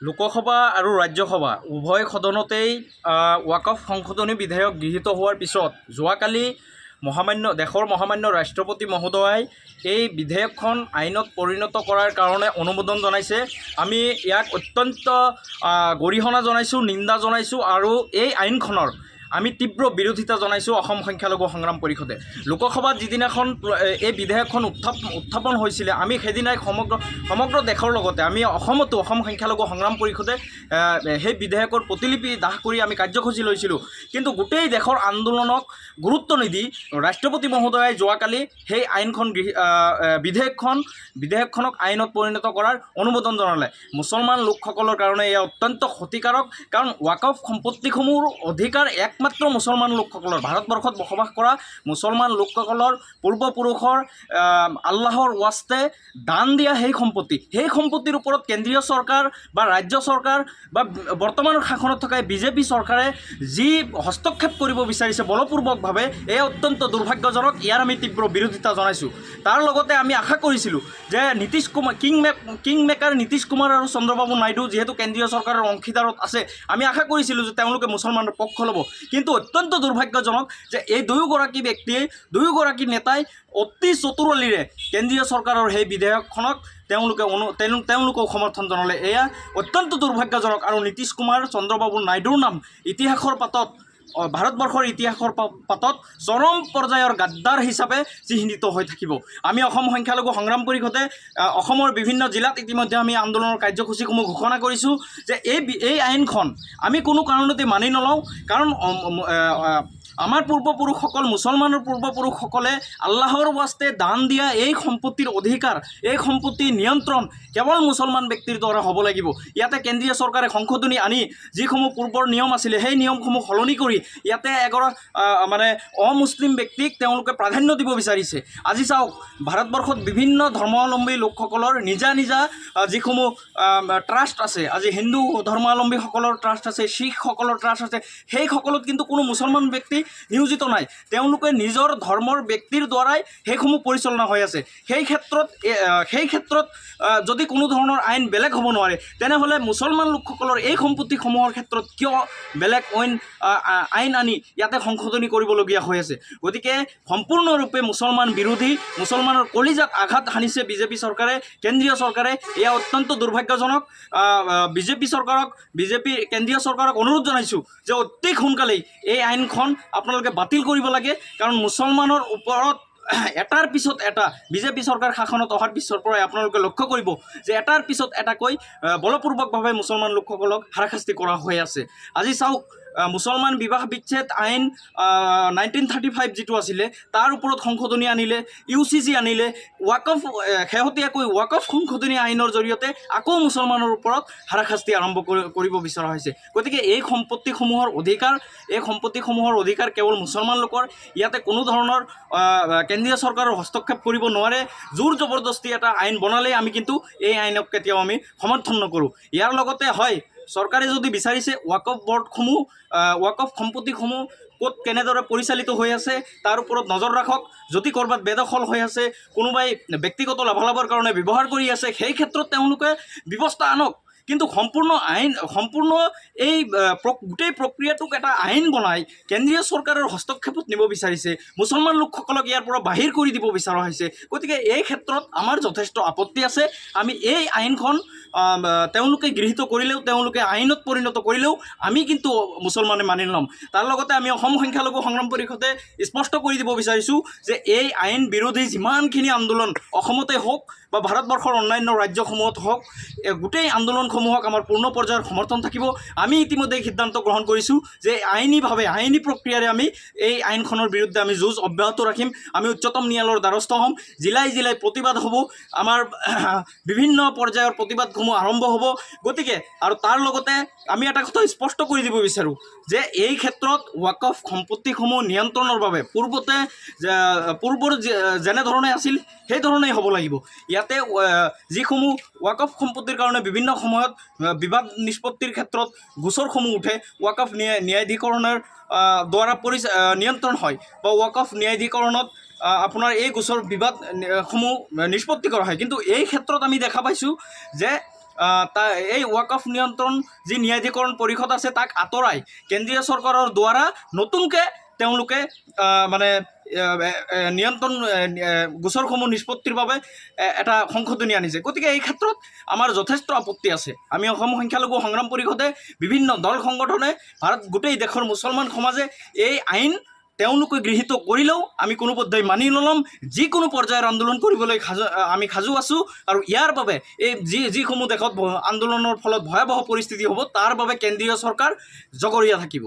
লোকসভা আৰু ৰাজ্যসভা উভয় সদনতেই ৱাকফ সংশোধনী বিধেয়ক গৃহীত হোৱাৰ পিছত যোৱাকালি দেশৰ মহামান্য ৰাষ্ট্ৰপতি মহোদয়াই এই বিধেয়কখন আইনত পৰিণত কৰাৰ কাৰণে অনুমোদন জনাইছে। আমি ইয়াক অত্যন্ত গৰিহণা জনাইছোঁ, নিন্দা জনাইছোঁ আৰু এই আইনখনৰ আমি তীব্ৰ বিৰোধিতা জনাইছোঁ। অসম সংখ্যালঘু সংগ্ৰাম পৰিষদে লোকসভাত যিদিনাখন এই বিধেয়কখন উত্থাপন হৈছিলে, আমি সেইদিনাই সমগ্ৰ দেশৰ লগতে আমি অসমতো অসম সংখ্যালঘু সংগ্ৰাম পৰিষদে সেই বিধেয়কৰ প্ৰতিলিপি দাহ কৰি আমি কাৰ্যসূচী লৈছিলোঁ। কিন্তু গোটেই দেশৰ আন্দোলনক গুৰুত্ব নিদি ৰাষ্ট্ৰপতি মহোদয়াই যোৱাকালি সেই বিধেয়কখনক আইনত পৰিণত কৰাৰ অনুমোদন জনালে। মুছলমান লোকসকলৰ কাৰণে এয়া অত্যন্ত ক্ষতিকাৰক, কাৰণ ৱাকফ সম্পত্তিসমূহৰ অধিকাৰ একমাত্ৰ মুছলমান লোকসকলৰ, ভাৰতবৰ্ষত বসবাস কৰা মুছলমান লোকসকলৰ পূৰ্বপুৰুষৰ আল্লাহৰ ৱাস্তে দান দিয়া সেই সম্পত্তিৰ ওপৰত কেন্দ্ৰীয় চৰকাৰ বা ৰাজ্য চৰকাৰ বা বৰ্তমানৰ শাসনত থকা বিজেপি চৰকাৰে যি হস্তক্ষেপ কৰিব বিচাৰিছে বলপূৰ্বকভাৱে, এয়া অত্যন্ত দুৰ্ভাগ্যজনক। ইয়াৰ আমি তীব্ৰ বিৰোধিতা জনাইছোঁ। তাৰ লগতে আমি আশা কৰিছিলোঁ যে কিং মেকাৰ নীতিশ কুমাৰ আৰু চন্দ্ৰবাবু নাইডু যিহেতু কেন্দ্ৰীয় চৰকাৰৰ অংশীদাৰত আছে, আমি আশা কৰিছিলোঁ যে তেওঁলোকে মুছলমানৰ পক্ষ ল'ব। কিন্তু অত্যন্ত দুৰ্ভাগ্যজনক যে এই দুয়োগৰাকী নেতাই অতি চতুৰলীৰে কেন্দ্ৰীয় চৰকাৰৰ সেই বিধেয়কখনক তেওঁলোকেও সমৰ্থন জনালে। এয়া অত্যন্ত দুৰ্ভাগ্যজনক আৰু নীতিশ কুমাৰ চন্দ্ৰবাবু নাইডুৰ নাম ভাৰতবৰ্ষৰ ইতিহাসৰ পাতত চৰম পৰ্যায়ৰ গাদ্দাৰ হিচাপে চিহ্নিত হৈ থাকিব। আমি অসম সংখ্যালঘু সংগ্ৰাম পৰিষদে অসমৰ বিভিন্ন জিলাত ইতিমধ্যে আমি আন্দোলনৰ কাৰ্যসূচীসমূহ ঘোষণা কৰিছোঁ যে এই আইনখন আমি কোনো কাৰণতে মানি নলওঁ। কাৰণ আমাৰ পূৰ্বপুৰুষসকল, মুছলমানৰ পূৰ্বপুৰুষসকলে আল্লাহৰ ৱাস্তে দান দিয়া এই সম্পত্তিৰ অধিকাৰ, এই সম্পত্তিৰ নিয়ন্ত্ৰণ কেৱল মুছলমান ব্যক্তিৰ দ্বাৰা হ'ব লাগিব। ইয়াতে কেন্দ্ৰীয় চৰকাৰে সংশোধনী আনি যিসমূহ পূৰ্বৰ নিয়ম আছিলে সেই নিয়মসমূহ সলনি কৰি ইয়াতে অমুছলিম ব্যক্তিক তেওঁলোকে প্ৰাধান্য দিব বিচাৰিছে। আজি চাওক, ভাৰতবৰ্ষত বিভিন্ন ধৰ্মাৱলম্বী লোকসকলৰ নিজা যিসমূহ ট্ৰাষ্ট আছে, আজি হিন্দু ধৰ্মাৱলম্বীসকলৰ ট্ৰাষ্ট আছে, শিখসকলৰ ট্ৰাষ্ট আছে, সেইসকলত কিন্তু কোনো মুছলমান ব্যক্তি নিয়োজিত নাই। তেওঁলোকে নিজৰ ধৰ্মৰ ব্যক্তিৰ দ্বাৰাই সেইসমূহ পৰিচালনা হৈ আছে। সেই ক্ষেত্ৰত যদি কোনো ধৰণৰ আইন বেলেগ হ'ব নোৱাৰে, তেনেহ'লে মুছলমান লোকসকলৰ এই সম্পত্তিসমূহৰ ক্ষেত্ৰত কিয় বেলেগ আইন আনি ইয়াতে সংশোধনী কৰিবলগীয়া হৈ আছে? গতিকে সম্পূৰ্ণৰূপে মুছলমান বিৰোধী, মুছলমানৰ কলিজাত আঘাত সানিছে বিজেপি চৰকাৰে, কেন্দ্ৰীয় চৰকাৰে। এয়া অত্যন্ত দুৰ্ভাগ্যজনক। কেন্দ্ৰীয় চৰকাৰক অনুৰোধ জনাইছোঁ যে অতি সোনকালেই এই আইনখন আপোনালোকে বাতিল কৰিব লাগে। কাৰণ মুছলমানৰ ওপৰত এটাৰ পিছত এটা বিজেপি চৰকাৰ শাসনত অহাৰ পিছৰ পৰাই আপোনালোকে লক্ষ্য কৰিব যে এটাৰ পিছত এটাকৈ বলপূৰ্বকভাৱে মুছলমান লোকসকলক হাৰাশাস্তি কৰা হৈ আছে। আজি চাওক, মুছলমান বিবাহ বিচ্ছেদ আইন 1935 যিটো আছিলে তাৰ ওপৰত সংশোধনী আনিলে, UCC আনিলে, শেহতীয়াকৈ ৱাকফ সংশোধনী আইনৰ জৰিয়তে আকৌ মুছলমানৰ ওপৰত হাৰাশাস্তি আৰম্ভ কৰিব বিচৰা হৈছে। গতিকে এই সম্পত্তিসমূহৰ অধিকাৰ কেৱল মুছলমান লোকৰ। ইয়াতে কোনো ধৰণৰ কেন্দ্ৰীয় চৰকাৰৰ হস্তক্ষেপ কৰিব নোৱাৰে। জোৰ জবৰদস্তি এটা আইন বনালেই আমি কিন্তু এই আইনক কেতিয়াও আমি সমৰ্থন নকৰোঁ। ইয়াৰ লগতে হয়, চৰকাৰে যদি বিচাৰিছে ৱাকফ সম্পত্তিসমূহ ক'ত কেনেদৰে পৰিচালিত হৈ আছে তাৰ ওপৰত নজৰ ৰাখক। যদি ক'ৰবাত বেদখল হৈ আছে, কোনোবাই ব্যক্তিগত লাভালাভৰ কাৰণে ব্যৱহাৰ কৰি আছে, সেই ক্ষেত্ৰত তেওঁলোকে ব্যৱস্থা আনক। কিন্তু সম্পূৰ্ণ এই গোটেই প্ৰক্ৰিয়াটোক এটা আইন বনাই কেন্দ্ৰীয় চৰকাৰৰ হস্তক্ষেপত নিব বিচাৰিছে, মুছলমান লোকসকলক ইয়াৰ পৰা বাহিৰ কৰি দিব বিচৰা হৈছে। গতিকে এই ক্ষেত্ৰত আমাৰ যথেষ্ট আপত্তি আছে। আমি এই আইনখন তেওঁলোকে গৃহীত কৰিলেও, তেওঁলোকে আইনত পৰিণত কৰিলেও আমি কিন্তু মুছলমানে মানি নল'ম। তাৰ লগতে আমি অসম সংখ্যালঘু সংগ্ৰাম পৰিষদে স্পষ্ট কৰি দিব বিচাৰিছোঁ যে এই আইন বিৰোধী যিমানখিনি আন্দোলন অসমতে হওক বা ভাৰতবৰ্ষৰ অন্যান্য ৰাজ্যসমূহত হওক, গোটেই আন্দোলনসমূহক আমাৰ পূৰ্ণ পৰ্যায়ৰ সমৰ্থন থাকিব। আমি ইতিমধ্যে সিদ্ধান্ত গ্ৰহণ কৰিছোঁ যে আইনী প্ৰক্ৰিয়াৰে আমি এই আইনখনৰ বিৰুদ্ধে আমি যুঁজ অব্যাহত ৰাখিম। আমি উচ্চতম ন্যায়ালয়ৰ দ্বাৰস্থ হ'ম। জিলাই প্ৰতিবাদ হ'ব। আমাৰ বিভিন্ন পৰ্যায়ৰ প্ৰতিবাদসমূহ আৰম্ভ হ'ব। গতিকে আৰু তাৰ লগতে আমি এটা কথা স্পষ্ট কৰি দিব বিচাৰোঁ যে এই ক্ষেত্ৰত ৱাকফ সম্পত্তিসমূহ নিয়ন্ত্ৰণৰ বাবে পূৰ্বৰ যেনেধৰণে আছিল সেইধৰণেই হ'ব লাগিব। ইয়াতে যিসমূহ ৱাকফ সম্পত্তিৰ কাৰণে বিভিন্ন সময়ত বিবাদ নিষ্পত্তিৰ ক্ষেত্ৰত গোচৰসমূহ উঠে, ৱাকফ ন্যায়াধীকৰণৰ দ্বাৰা নিয়ন্ত্ৰণ হয় বা ৱাকফ ন্যায়াধীকৰণত আপোনাৰ এই গোচৰ বিবাদসমূহ নিষ্পত্তি কৰা হয়। কিন্তু এই ক্ষেত্ৰত আমি দেখা পাইছোঁ যে এই ৱাকফ নিয়ন্ত্ৰণ যি ন্যায়াধিকৰণ পৰিষদ আছে তাক আঁতৰাই কেন্দ্ৰীয় চৰকাৰৰ দ্বাৰা নতুনকৈ তেওঁলোকে মানে নিয়ন্ত্ৰণ গোচৰসমূহ নিষ্পত্তিৰ বাবে এটা সংশোধনী আনিছে। গতিকে এই ক্ষেত্ৰত আমাৰ যথেষ্ট আপত্তি আছে। আমি অসম সংখ্যালঘু সংগ্ৰাম পৰিষদে বিভিন্ন দল সংগঠনে গোটেই দেশৰ মুছলমান সমাজে এই আইন তেওঁলোকে গৃহীত কৰিলেও আমি কোনোপধ্যেই মানি নল'ম। যিকোনো পৰ্যায়ৰ আন্দোলন কৰিবলৈ আমি সাজু আছোঁ আৰু ইয়াৰ বাবে এই যিসমূহ দেশত আন্দোলনৰ ফলত ভয়াৱহ পৰিস্থিতি হ'ব তাৰ বাবে কেন্দ্ৰীয় চৰকাৰ জগৰীয়া থাকিব।